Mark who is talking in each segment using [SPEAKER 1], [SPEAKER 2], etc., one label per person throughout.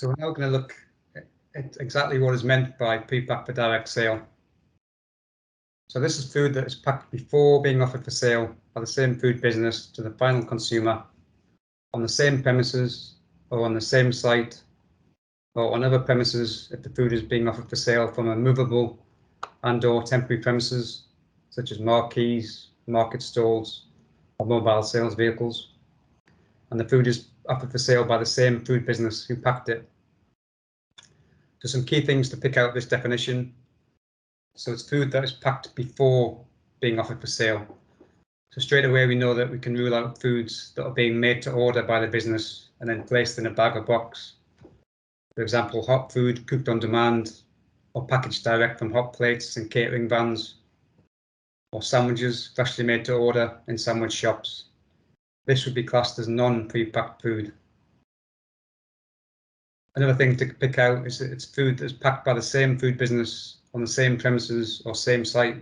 [SPEAKER 1] So we're now going to look at exactly what is meant by pre-packed for direct sale. So this is food that is packed before being offered for sale by the same food business to the final consumer on the same premises or on the same site or on other premises if the food is being offered for sale from a movable and/or temporary premises such as marquees, market stalls or mobile sales vehicles. And the food is offered for sale by the same food business who packed it. So some key things to pick out this definition. So it's food that is packed before being offered for sale. So straight away we know that we can rule out foods that are being made to order by the business and then placed in a bag or box. For example, hot food cooked on demand or packaged direct from hot plates in catering vans, or sandwiches freshly made to order in sandwich shops. This would be classed as non-pre-packed food. Another thing to pick out is that it's food that's packed by the same food business on the same premises or same site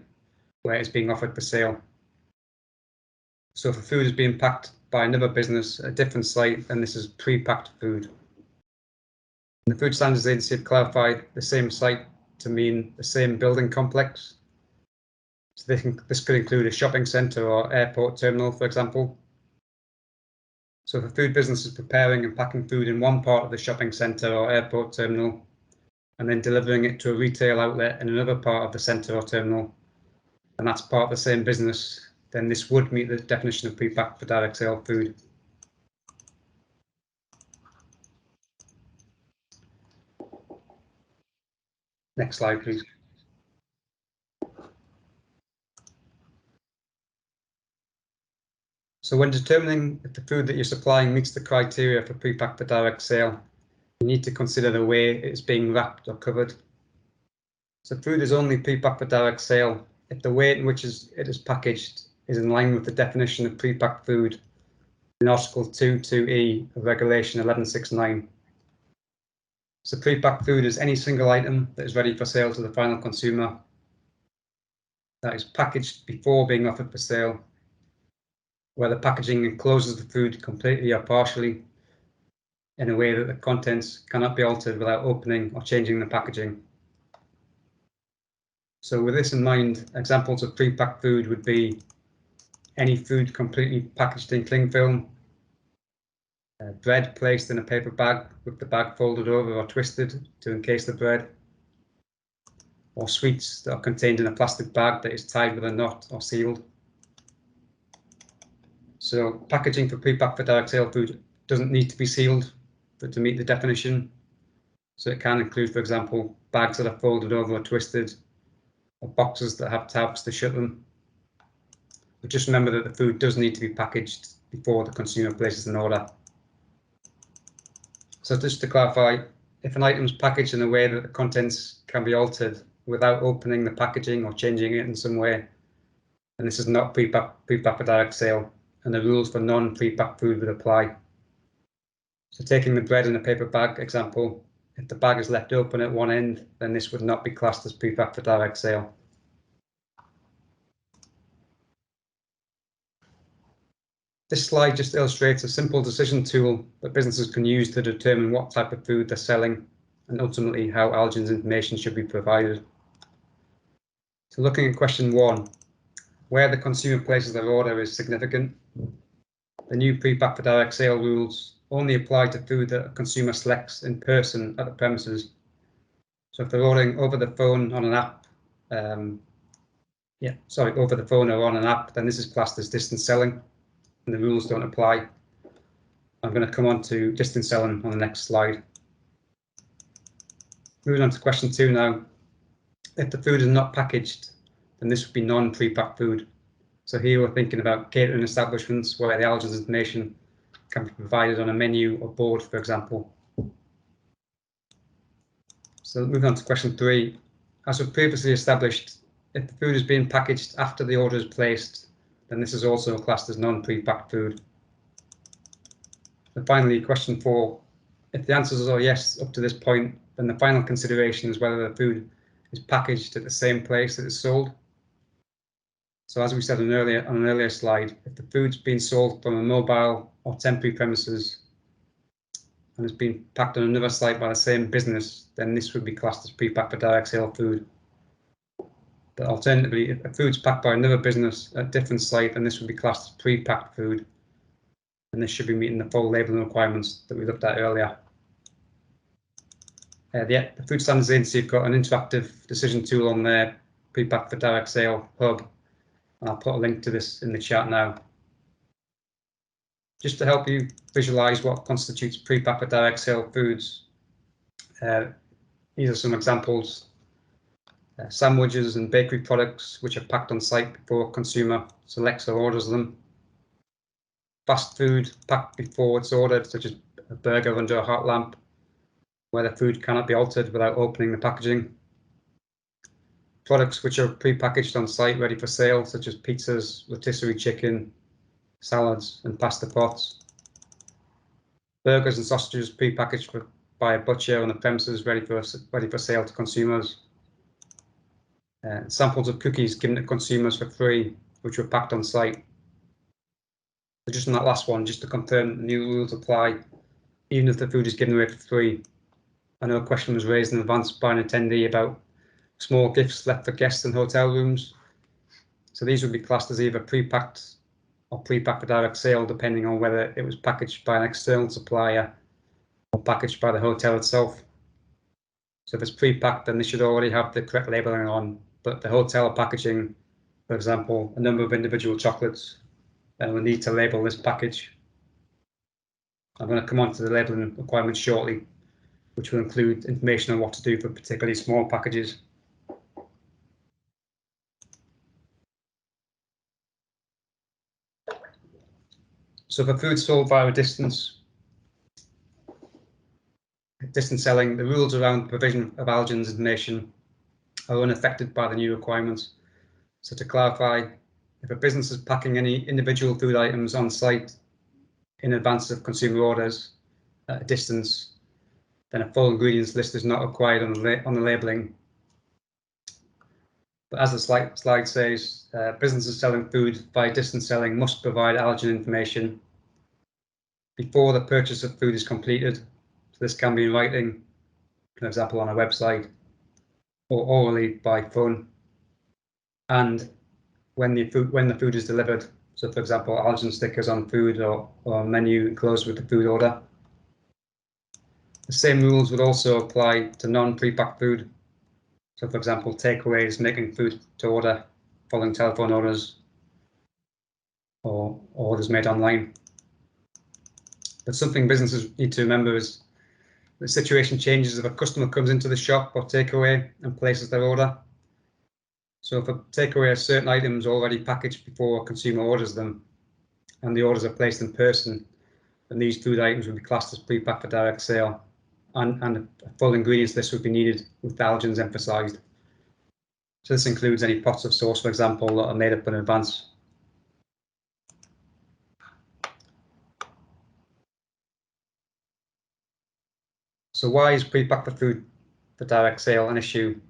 [SPEAKER 1] where it's being offered for sale. So if a food is being packed by another business at a different site, then this is pre-packed food. And the Food Standards Agency have clarified the same site to mean the same building complex. So this could include a shopping centre or airport terminal, for example. So if a food business is preparing and packing food in one part of the shopping centre or airport terminal and then delivering it to a retail outlet in another part of the centre or terminal, and that's part of the same business, then this would meet the definition of pre-packed for direct sale food. Next slide, please. So when determining if the food that you're supplying meets the criteria for pre-packed for direct sale, you need to consider the way it is being wrapped or covered. So food is only pre-packed for direct sale if the way in which it is packaged is in line with the definition of pre-packed food in Article 2(2)(e) of Regulation 1169. So pre-packed food is any single item that is ready for sale to the final consumer, that is packaged before being offered for sale, where the packaging encloses the food completely or partially in a way that the contents cannot be altered without opening or changing the packaging. So with this in mind, examples of pre-packed food would be any food completely packaged in cling film, bread placed in a paper bag with the bag folded over or twisted to encase the bread, or sweets that are contained in a plastic bag that is tied with a knot or sealed. So packaging for pre-packed for direct sale food doesn't need to be sealed to meet the definition. So it can include, for example, bags that are folded over or twisted, or boxes that have tabs to shut them. But just remember that the food does need to be packaged before the consumer places an order. So just to clarify, if an item is packaged in a way that the contents can be altered without opening the packaging or changing it in some way, then this is not pre-packed for direct sale, and the rules for non-pre-packed food would apply. So taking the bread in a paper bag example, if the bag is left open at one end, then this would not be classed as pre-packed for direct sale. This slide just illustrates a simple decision tool that businesses can use to determine what type of food they're selling and ultimately how allergens information should be provided. So looking at question 1, where the consumer places their order is significant. The new pre-packed for direct sale rules only apply to food that a consumer selects in person at the premises. So if they're ordering over the phone on an app, over the phone or on an app, then this is classed as distance selling, and the rules don't apply. I'm going to come on to distance selling on the next slide. Moving on to question 2 now. If the food is not packaged, then this would be non-pre-packed food. So here we're thinking about catering establishments where the allergens information can be provided on a menu or board, for example. So moving on to question 3. As we've previously established, if the food is being packaged after the order is placed, then this is also classed as non-pre-packed food. And finally, question 4. If the answers are yes up to this point, then the final consideration is whether the food is packaged at the same place that it's sold. So as we said on an earlier slide, if the food's being sold from a mobile or temporary premises and has been packed on another site by the same business, then this would be classed as pre-packed for direct sale food. But alternatively, if a food's packed by another business at a different site, then this would be classed as pre-packed food, and this should be meeting the full labelling requirements that we looked at earlier. The Food Standards Agency have got an interactive decision tool on their pre-packed for direct sale hub, and I'll put a link to this in the chat now. Just to help you visualize what constitutes pre-packed for direct sale foods, these are some examples. Sandwiches and bakery products which are packed on site before a consumer selects or orders them. Fast food packed before it's ordered, such as a burger under a hot lamp, where the food cannot be altered without opening the packaging. Products which are pre-packaged on site ready for sale, such as pizzas, rotisserie chicken, salads and pasta pots. Burgers and sausages pre-packaged by a butcher on the premises ready for sale to consumers. Samples of cookies given to consumers for free, which were packed on site. So just on that last one, just to confirm, the new rules apply even if the food is given away for free. I know a question was raised in advance by an attendee about small gifts left for guests in hotel rooms. So these would be classed as either pre-packed or pre-packed for direct sale, depending on whether it was packaged by an external supplier or packaged by the hotel itself. So if it's pre-packed, then they should already have the correct labelling on, but the hotel are packaging, for example, a number of individual chocolates, then we'll need to label this package. I'm going to come on to the labelling requirements shortly, which will include information on what to do for particularly small packages. So for food sold via distance selling, the rules around the provision of allergens information are unaffected by the new requirements. So to clarify, if a business is packing any individual food items on site in advance of consumer orders at a distance, then a full ingredients list is not required on the labelling. But as the slide says, businesses selling food via distance selling must provide allergen information before the purchase of food is completed. So this can be in writing, for example, on a website, or orally by phone, and when the food is delivered. So, for example, allergen stickers on food or menu enclosed with the food order. The same rules would also apply to non-pre-packed food. So, for example, takeaways making food to order following telephone orders or orders made online. But something businesses need to remember is the situation changes if a customer comes into the shop or takeaway and places their order. So for takeaway, certain items already packaged before a consumer orders them, and the orders are placed in person, then these food items would be classed as pre-packed for direct sale, and a full ingredients list would be needed with the allergens emphasised. So this includes any pots of sauce, for example, that are made up in advance. So why is pre-packed for food for direct sale an issue?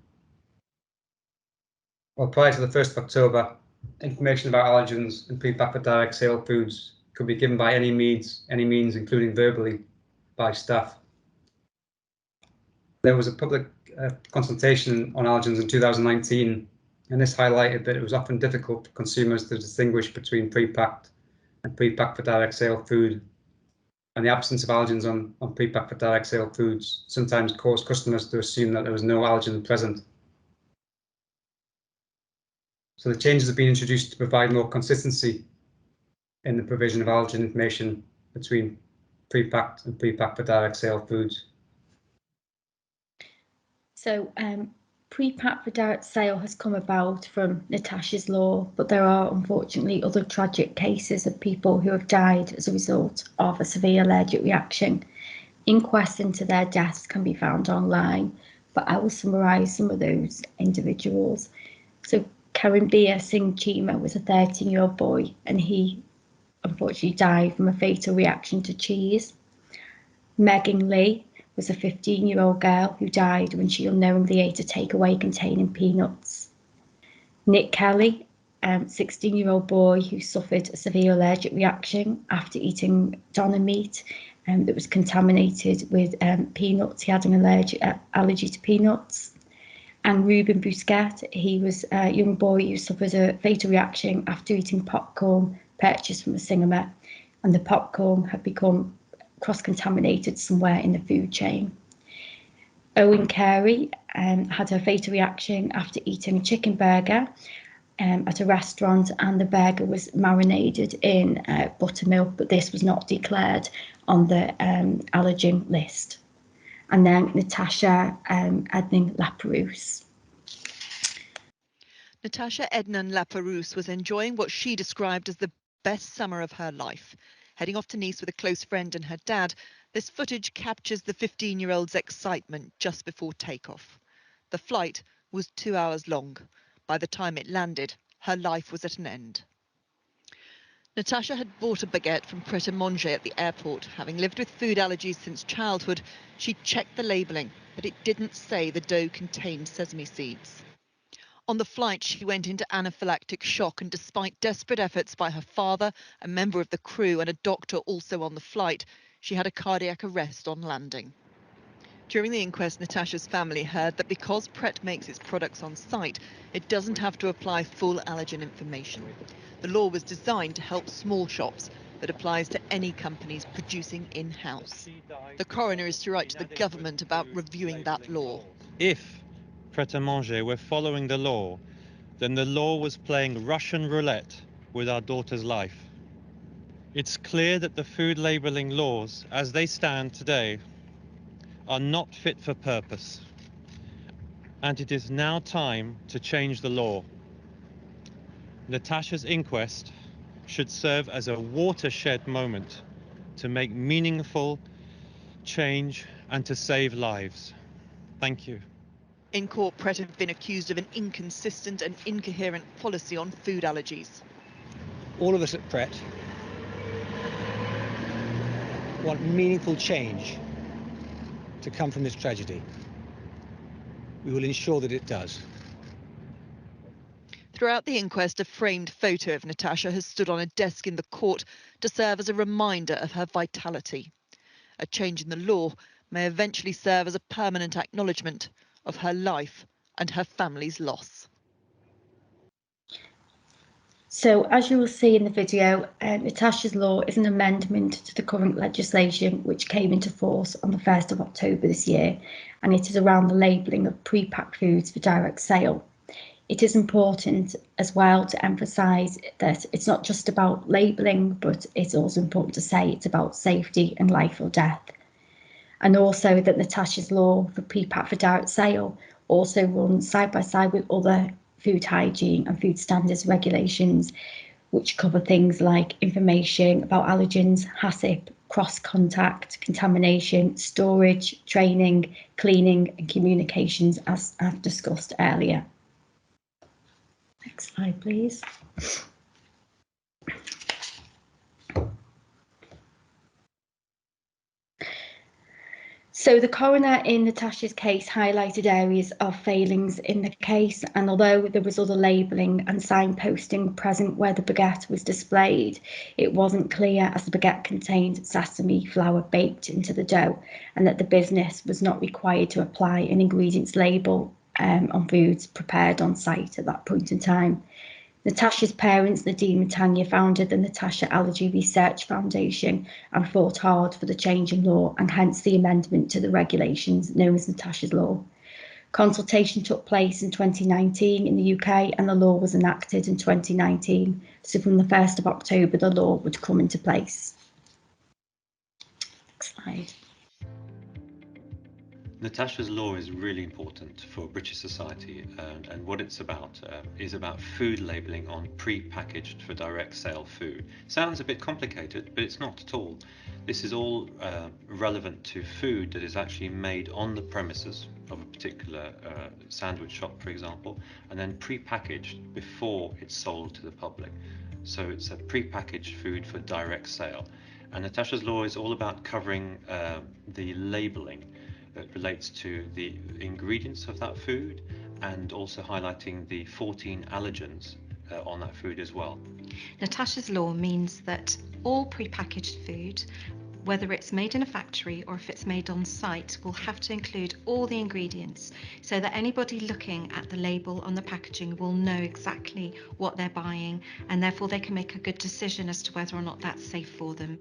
[SPEAKER 1] Well, prior to the 1st of October, information about allergens and pre-packed for direct sale foods could be given by any means, including verbally, by staff. There was a public consultation on allergens in 2019, and this highlighted that it was often difficult for consumers to distinguish between pre-packed and pre-packed for direct sale food, and the absence of allergens on pre-packed for direct sale foods sometimes caused customers to assume that there was no allergen present. So the changes have been introduced to provide more consistency in the provision of allergen information between pre-packed and pre-packed for direct sale foods.
[SPEAKER 2] So pre-packed for direct sale has come about from Natasha's law, but there are unfortunately other tragic cases of people who have died as a result of a severe allergic reaction. Inquests into their deaths can be found online, but I will summarise some of those individuals. So Karambir Singh Chima was a 13-year-old boy, and he unfortunately died from a fatal reaction to cheese. Megan Lee was a 15-year-old girl who died when she unknowingly ate a takeaway containing peanuts. Nick Kelly, a 16-year-old boy who suffered a severe allergic reaction after eating doner meat, that was contaminated with peanuts. He had an allergy to peanuts. And Ruben Busquet, he was a young boy who suffered a fatal reaction after eating popcorn purchased from a cinema, and the popcorn had become cross-contaminated somewhere in the food chain. Owen Carey had a fatal reaction after eating a chicken burger at a restaurant, and the burger was marinated in buttermilk, but this was not declared on the allergen list. And then Natasha Ednan Laperouse.
[SPEAKER 3] Natasha Ednan Laperouse was enjoying what she described as the best summer of her life. Heading off to Nice with a close friend and her dad, this footage captures the 15-year-old's excitement just before takeoff. The flight was 2 hours long. By the time it landed, her life was at an end. Natasha had bought a baguette from Pret-a-Manger at the airport. Having lived with food allergies since childhood, she checked the labelling, but it didn't say the dough contained sesame seeds. On the flight, she went into anaphylactic shock, and despite desperate efforts by her father, a member of the crew, and a doctor also on the flight, she had a cardiac arrest on landing. During the inquest, Natasha's family heard that because Pret makes its products on site, it doesn't have to apply full allergen information. The law was designed to help small shops, but applies to any companies producing in-house. The coroner is to write to the government about reviewing that law.
[SPEAKER 4] If Pret-a-Manger were following the law, then the law was playing Russian roulette with our daughter's life. It's clear that the food labelling laws, as they stand today, are not fit for purpose, and it is now time to change the law. Natasha's inquest should serve as a watershed moment to make meaningful change and to save lives. Thank you.
[SPEAKER 3] In court, Pret have been accused of an inconsistent and incoherent policy on food allergies.
[SPEAKER 5] All of us at Pret want meaningful change to come from this tragedy. We will ensure that it does.
[SPEAKER 3] Throughout the inquest, a framed photo of Natasha has stood on a desk in the court to serve as a reminder of her vitality. A change in the law may eventually serve as a permanent acknowledgement of her life and her family's loss.
[SPEAKER 2] So, as you will see in the video, Natasha's law is an amendment to the current legislation which came into force on the 1st of October this year, and it is around the labelling of pre-packed foods for direct sale. It is important as well to emphasise that it's not just about labelling, but it's also important to say it's about safety and life or death. And also that Natasha's law for pre-packed for direct sale also runs side by side with other food hygiene and food standards regulations, which cover things like information about allergens, HACCP, cross-contact, contamination, storage, training, cleaning and communications, as I've discussed earlier. Next slide, please. So the coroner in Natasha's case highlighted areas of failings in the case, and although there was other labelling and signposting present where the baguette was displayed, it wasn't clear as the baguette contained sesame flour baked into the dough, and that the business was not required to apply an ingredients label on foods prepared on site at that point in time. Natasha's parents, Nadine and Tanya, founded the Natasha Allergy Research Foundation and fought hard for the change in law, and hence the amendment to the regulations known as Natasha's Law. Consultation took place in 2019 in the UK, and the law was enacted in 2019. So from the 1st of October, the law would come into place. Next slide.
[SPEAKER 4] Natasha's law is really important for British society, and what it's about is about food labelling on pre-packaged for direct sale food. Sounds a bit complicated, but it's not at all. This is all relevant to food that is actually made on the premises of a particular sandwich shop, for example, and then pre-packaged before it's sold to the public. So it's a pre-packaged food for direct sale. And Natasha's law is all about covering the labelling that relates to the ingredients of that food, and also highlighting the 14 allergens on that food as well.
[SPEAKER 6] Natasha's law means that all prepackaged food whether it's made in a factory or if it's made on site, will have to include all the ingredients so that anybody looking at the label on the packaging will know exactly what they're buying, and therefore they can make a good decision as to whether or not that's safe for them.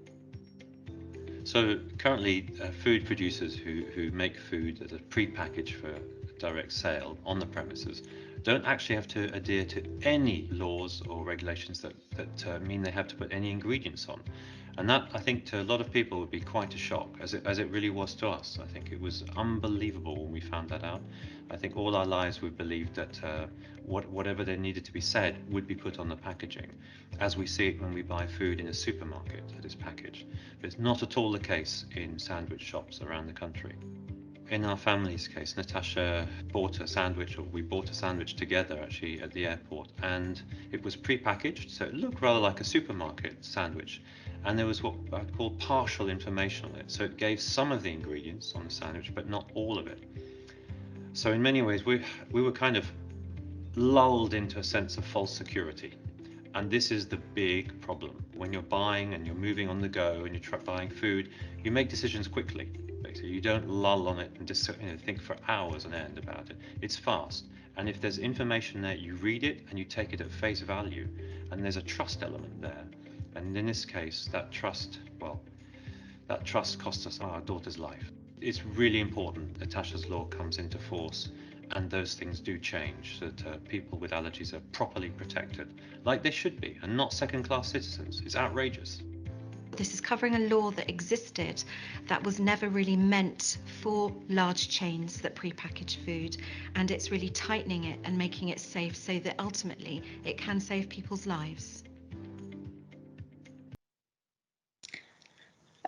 [SPEAKER 4] So currently, food producers who make food that are pre-packaged for direct sale on the premises don't actually have to adhere to any laws or regulations that mean they have to put any ingredients on. And that, I think, to a lot of people would be quite a shock, as it really was to us. I think it was unbelievable when we found that out. I think all our lives we believed that whatever there needed to be said would be put on the packaging, as we see it when we buy food in a supermarket that is packaged. But it's not at all the case in sandwich shops around the country. In our family's case, Natasha bought a sandwich, or we bought a sandwich together actually at the airport, and it was pre-packaged, so it looked rather like a supermarket sandwich. And there was what I'd call partial information on it, so it gave some of the ingredients on the sandwich, but not all of it. So in many ways, we were kind of lulled into a sense of false security. And this is the big problem. When you're buying and you're moving on the go and you're buying food, you make decisions quickly. Basically, you don't lull on it and just think for hours on end about it. It's fast. And if there's information there, you read it and you take it at face value. And there's a trust element there. And in this case, that trust cost us our daughter's life. It's really important Natasha's law comes into force and those things do change, so that people with allergies are properly protected, like they should be, and not second-class citizens. It's outrageous.
[SPEAKER 6] This is covering a law that existed that was never really meant for large chains that pre-package food, and it's really tightening it and making it safe so that ultimately it can save people's lives.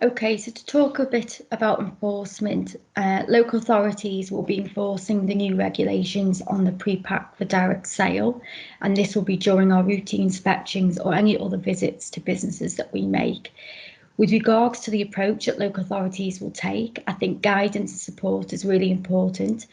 [SPEAKER 2] Okay, so to talk a bit about enforcement, local authorities will be enforcing the new regulations on the pre-pack for direct sale, and this will be during our routine inspections or any other visits to businesses that we make. With regards to the approach that local authorities will take, I think guidance and support is really important.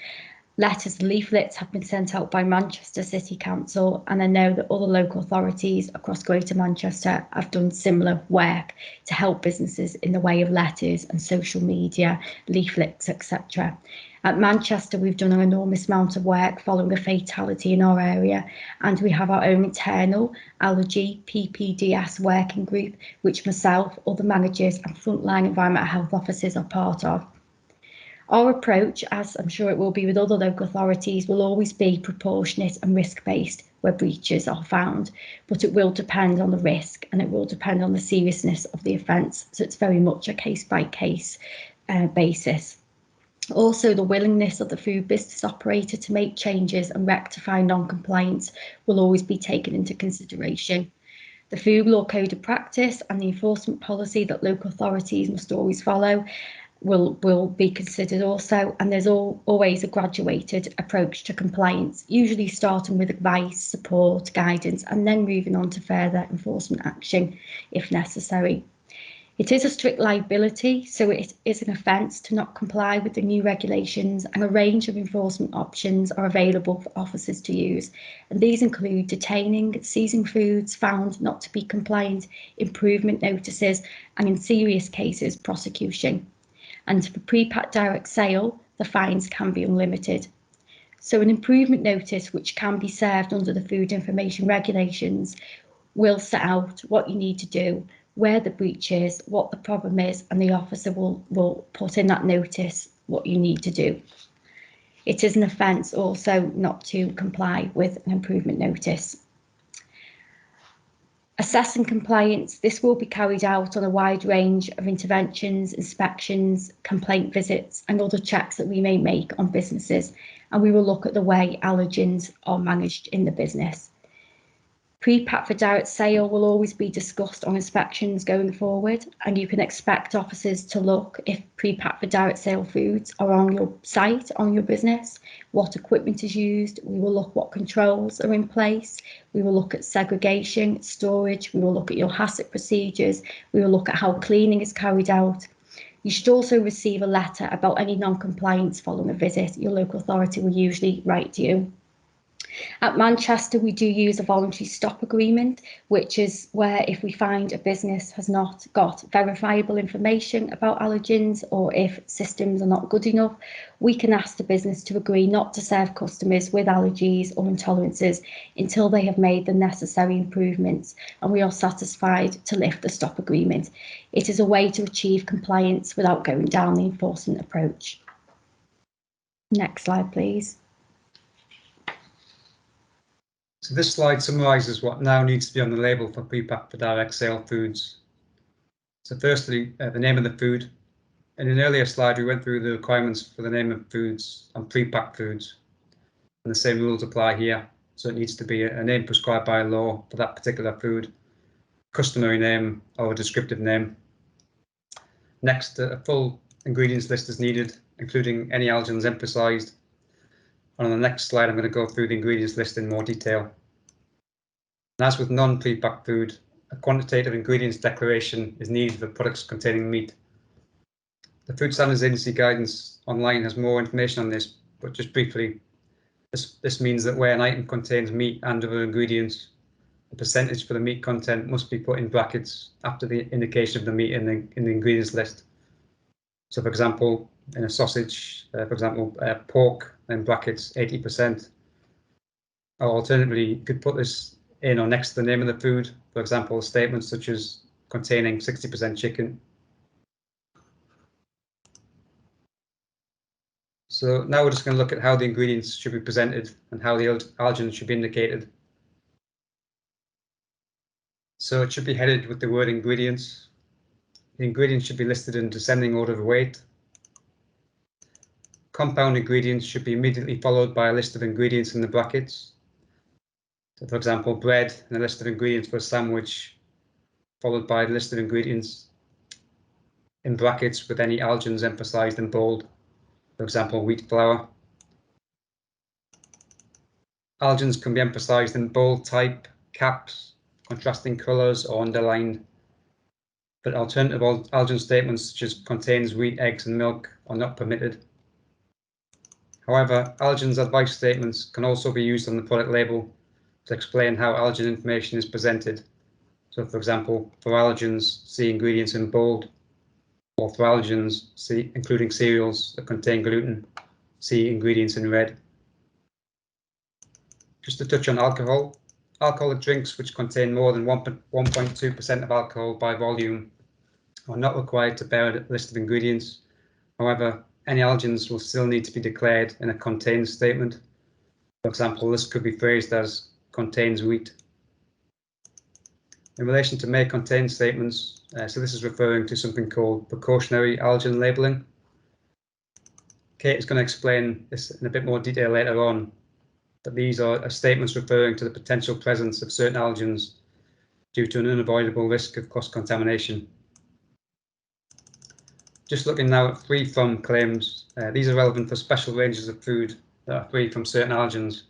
[SPEAKER 2] Letters and leaflets have been sent out by Manchester City Council, and I know that other local authorities across Greater Manchester have done similar work to help businesses in the way of letters and social media, leaflets, etc. At Manchester, we've done an enormous amount of work following a fatality in our area, and we have our own internal allergy PPDS working group, which myself, other managers and frontline environmental health officers are part of. Our approach, as I'm sure it will be with other local authorities, will always be proportionate and risk-based where breaches are found, but it will depend on the risk and it will depend on the seriousness of the offence, so it's very much a case-by-case basis. Also, the willingness of the food business operator to make changes and rectify non-compliance will always be taken into consideration. The Food Law Code of Practice and the enforcement policy that local authorities must always follow will be considered also, and there's always a graduated approach to compliance, usually starting with advice, support, guidance, and then moving on to further enforcement action if necessary. It is a strict liability, so it is an offence to not comply with the new regulations, and a range of enforcement options are available for officers to use. And these include detaining, seizing foods found not to be compliant, improvement notices, and in serious cases, prosecution. And for pre-packed direct sale, the fines can be unlimited. So an improvement notice, which can be served under the Food Information Regulations, will set out what you need to do, where the breach is, what the problem is, and the officer will put in that notice what you need to do. It is an offence also not to comply with an improvement notice. Assessing compliance, this will be carried out on a wide range of interventions, inspections, complaint visits and other checks that we may make on businesses, and we will look at the way allergens are managed in the business. Pre-pack for direct sale will always be discussed on inspections going forward, and you can expect officers to look if pre-pack for direct sale foods are on your site, on your business, what equipment is used. We will look what controls are in place. We will look at segregation, storage. We will look at your HACCP procedures. We will look at how cleaning is carried out. You should also receive a letter about any non-compliance following a visit. Your local authority will usually write to you. At Manchester, we do use a voluntary stop agreement, which is where if we find a business has not got verifiable information about allergens, or if systems are not good enough, we can ask the business to agree not to serve customers with allergies or intolerances until they have made the necessary improvements and we are satisfied to lift the stop agreement. It is a way to achieve compliance without going down the enforcement approach. Next slide, please.
[SPEAKER 1] So this slide summarises what now needs to be on the label for pre-packed for direct sale foods. So firstly, the name of the food. In an earlier slide, we went through the requirements for the name of foods and pre-packed foods. And the same rules apply here. So it needs to be a name prescribed by law for that particular food, customary name or a descriptive name. Next, a full ingredients list is needed, including any allergens emphasised. And on the next slide, I'm going to go through the ingredients list in more detail. And as with non-pre-packed food, a quantitative ingredients declaration is needed for products containing meat. The Food Standards Agency guidance online has more information on this, but just briefly, this means that where an item contains meat and other ingredients, the percentage for the meat content must be put in brackets after the indication of the meat in the ingredients list. So, for example, in a sausage, pork, in brackets 80%. Or alternatively, you could put this in or next to the name of the food. For example, statements such as containing 60% chicken. So now we're just going to look at how the ingredients should be presented and how the allergens should be indicated. So it should be headed with the word ingredients. The ingredients should be listed in descending order of weight. Compound ingredients should be immediately followed by a list of ingredients in the brackets. So for example, bread and a list of ingredients for a sandwich, followed by a list of ingredients in brackets with any allergens emphasised in bold. For example, wheat flour. Allergens can be emphasised in bold type, caps, contrasting colours or underlined. But alternative allergen statements such as contains wheat, eggs and milk are not permitted. However, allergens advice statements can also be used on the product label to explain how allergen information is presented. So for example, for allergens, see ingredients in bold, or for allergens, including cereals that contain gluten, see ingredients in red. Just to touch on alcohol, alcoholic drinks which contain more than 1.2% of alcohol by volume are not required to bear a list of ingredients. However, any allergens will still need to be declared in a contains statement. For example, this could be phrased as contains wheat. In relation to may contain statements, so this is referring to something called precautionary allergen labelling. Kate is going to explain this in a bit more detail later on, but these are statements referring to the potential presence of certain allergens due to an unavoidable risk of cross-contamination. Just looking now at free from claims, these are relevant for special ranges of food that are free from certain allergens.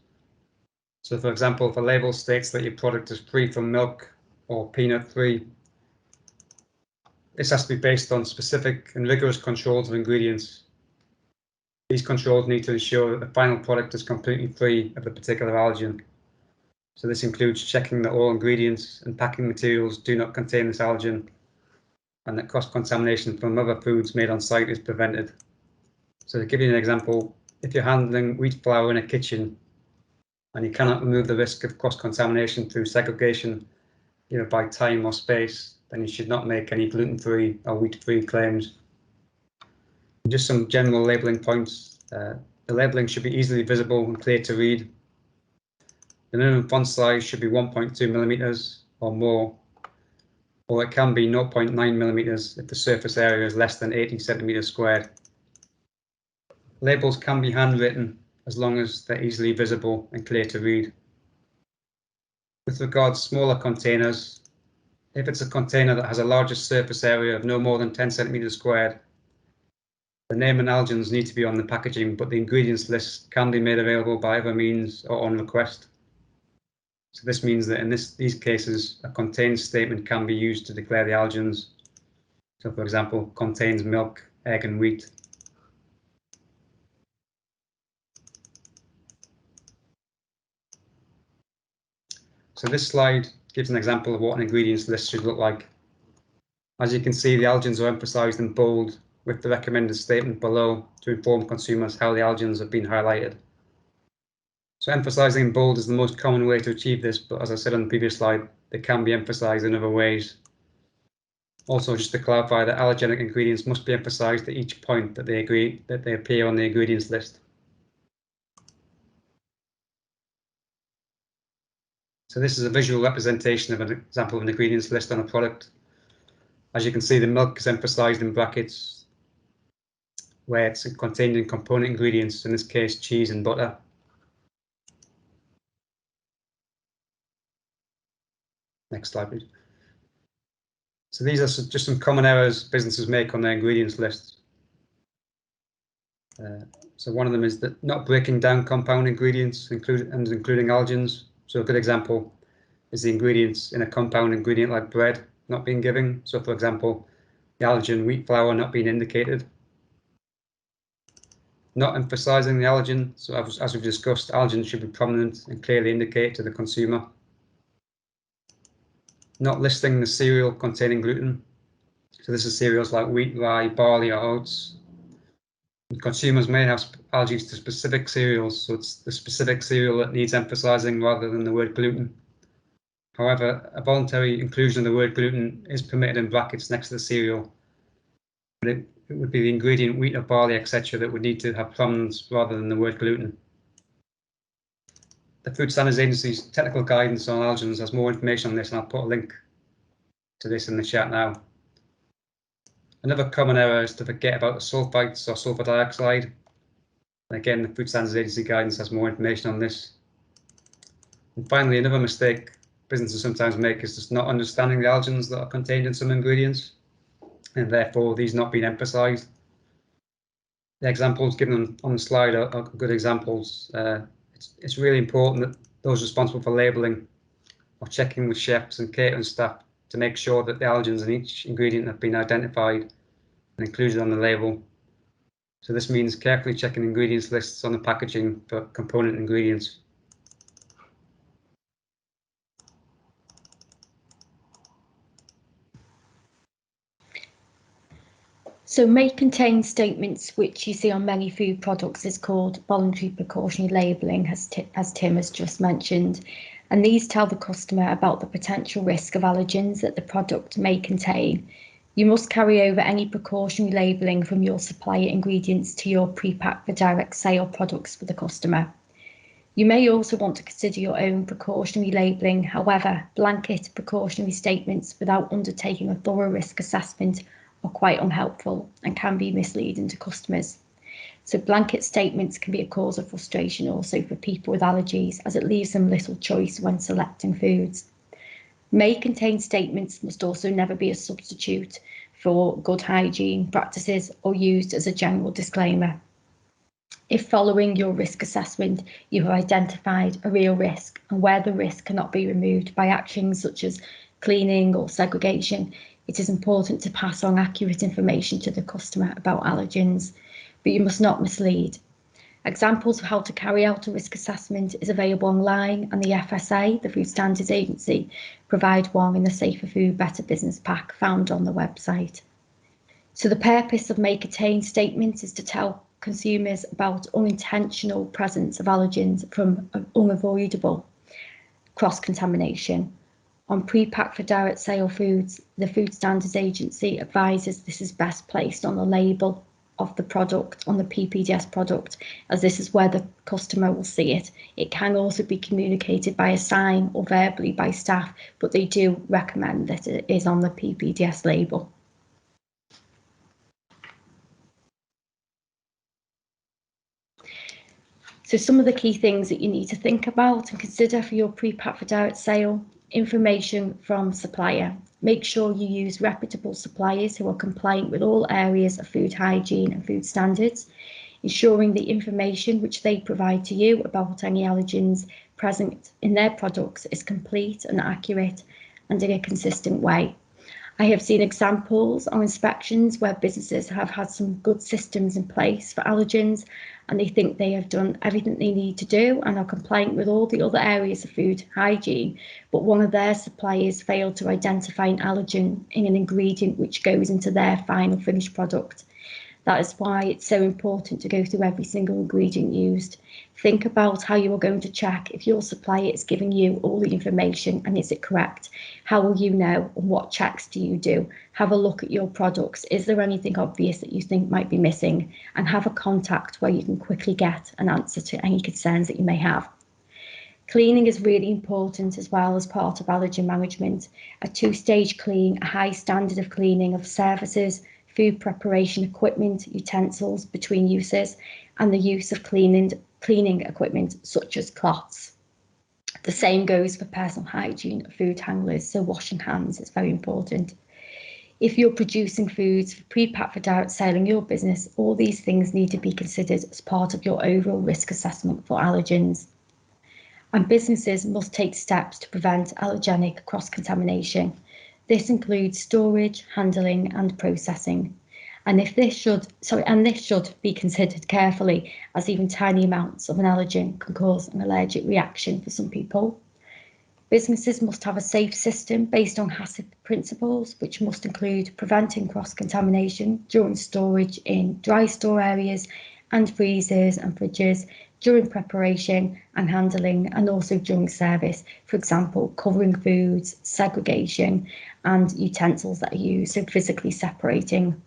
[SPEAKER 1] So for example, if a label states that your product is free from milk or peanut free, this has to be based on specific and rigorous controls of ingredients. These controls need to ensure that the final product is completely free of the particular allergen. So this includes checking that all ingredients and packing materials do not contain this allergen, and that cross-contamination from other foods made on site is prevented. So to give you an example, if you're handling wheat flour in a kitchen and you cannot remove the risk of cross-contamination through segregation, either by time or space, then you should not make any gluten-free or wheat-free claims. And just some general labelling points. The labelling should be easily visible and clear to read. The minimum font size should be 1.2 millimeters or more, or it can be 0.9 millimeters if the surface area is less than 80 centimeters squared. Labels can be handwritten as long as they're easily visible and clear to read. With regards to smaller containers, if it's a container that has a larger surface area of no more than 10 centimeters squared, the name and allergens need to be on the packaging, but the ingredients list can be made available by other means or on request. So this means that in these cases, a contains statement can be used to declare the allergens. So for example, contains milk, egg and wheat. So this slide gives an example of what an ingredients list should look like. As you can see, the allergens are emphasised in bold with the recommended statement below to inform consumers how the allergens have been highlighted. So emphasising in bold is the most common way to achieve this, but as I said on the previous slide, they can be emphasised in other ways. Also, just to clarify, that allergenic ingredients must be emphasised at each point that they appear on the ingredients list. So this is a visual representation of an example of an ingredients list on a product. As you can see, the milk is emphasised in brackets where it's contained in component ingredients, in this case cheese and butter. Next slide, please. So these are just some common errors businesses make on their ingredients list. So one of them is that not breaking down compound ingredients, including allergens. So a good example is the ingredients in a compound ingredient like bread not being given. So for example, the allergen wheat flour not being indicated. Not emphasising the allergen. So as we've discussed, allergens should be prominent and clearly indicate to the consumer. Not listing the cereal containing gluten. So this is cereals like wheat, rye, barley or oats. And consumers may have allergies to specific cereals, so it's the specific cereal that needs emphasising rather than the word gluten. However, a voluntary inclusion of the word gluten is permitted in brackets next to the cereal. But it would be the ingredient wheat or barley, etc. that would need to have prominence rather than the word gluten. The Food Standards Agency's technical guidance on allergens has more information on this, and I'll put a link to this in the chat now. Another common error is to forget about the sulfites or sulfur dioxide. Again, the Food Standards Agency guidance has more information on this. And finally, another mistake businesses sometimes make is just not understanding the allergens that are contained in some ingredients, and therefore these not being emphasised. The examples given on the slide are good examples. It's really important that those responsible for labelling are checking with chefs and catering staff to make sure that the allergens in each ingredient have been identified and included on the label. So this means carefully checking ingredients lists on the packaging for component ingredients.
[SPEAKER 2] So may contain statements which you see on many food products is called voluntary precautionary labelling, as Tim has just mentioned. And these tell the customer about the potential risk of allergens that the product may contain. You must carry over any precautionary labelling from your supplier ingredients to your pre-packed for direct sale products for the customer. You may also want to consider your own precautionary labelling. However, blanket precautionary statements without undertaking a thorough risk assessment are quite unhelpful and can be misleading to customers. So blanket statements can be a cause of frustration also for people with allergies, as it leaves them little choice when selecting foods. May contain statements must also never be a substitute for good hygiene practices or used as a general disclaimer. If following your risk assessment, you have identified a real risk, and where the risk cannot be removed by actions such as cleaning or segregation, it is important to pass on accurate information to the customer about allergens, but you must not mislead. Examples of how to carry out a risk assessment is available online, and the FSA, the Food Standards Agency, provide one in the Safer Food Better Business Pack found on the website. So the purpose of may contain statements is to tell consumers about unintentional presence of allergens from unavoidable cross-contamination. On pre-packed for direct sale foods, the Food Standards Agency advises this is best placed on the label of the product, on the PPDS product, as this is where the customer will see it. It can also be communicated by a sign or verbally by staff, but they do recommend that it is on the PPDS label. So some of the key things that you need to think about and consider for your pre-packed for direct sale: information from supplier. Make sure you use reputable suppliers who are compliant with all areas of food hygiene and food standards, ensuring the information which they provide to you about any allergens present in their products is complete and accurate and in a consistent way. I have seen examples or inspections where businesses have had some good systems in place for allergens, and they think they have done everything they need to do and are compliant with all the other areas of food hygiene, but one of their suppliers failed to identify an allergen in an ingredient which goes into their final finished product. That is why it's so important to go through every single ingredient used. Think about how you are going to check if your supplier is giving you all the information and is it correct? How will you know, and what checks do you do? Have a look at your products. Is there anything obvious that you think might be missing? And have a contact where you can quickly get an answer to any concerns that you may have. Cleaning is really important as well as part of allergen management. A two-stage clean, a high standard of cleaning of surfaces, food preparation equipment, utensils between uses, and the use of cleaning equipment such as cloths. The same goes for personal hygiene of food handlers, so washing hands is very important. If you're producing foods for pre-packed for direct sale in your business, all these things need to be considered as part of your overall risk assessment for allergens. And businesses must take steps to prevent allergenic cross-contamination. This includes storage, handling, and processing. And this should be considered carefully, as even tiny amounts of an allergen can cause an allergic reaction for some people. Businesses must have a safe system based on HACCP principles, which must include preventing cross-contamination during storage in dry store areas and freezers and fridges, during preparation and handling, and also during service, for example, covering foods, segregation, and utensils that are used, so physically separating.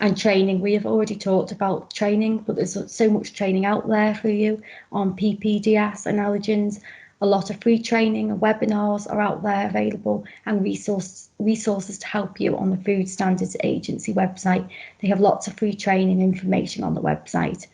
[SPEAKER 2] And training, we have already talked about training, but there's so much training out there for you on PPDS and allergens. A lot of free training and webinars are out there available, and resources to help you on the Food Standards Agency website. They have lots of free training information on the website.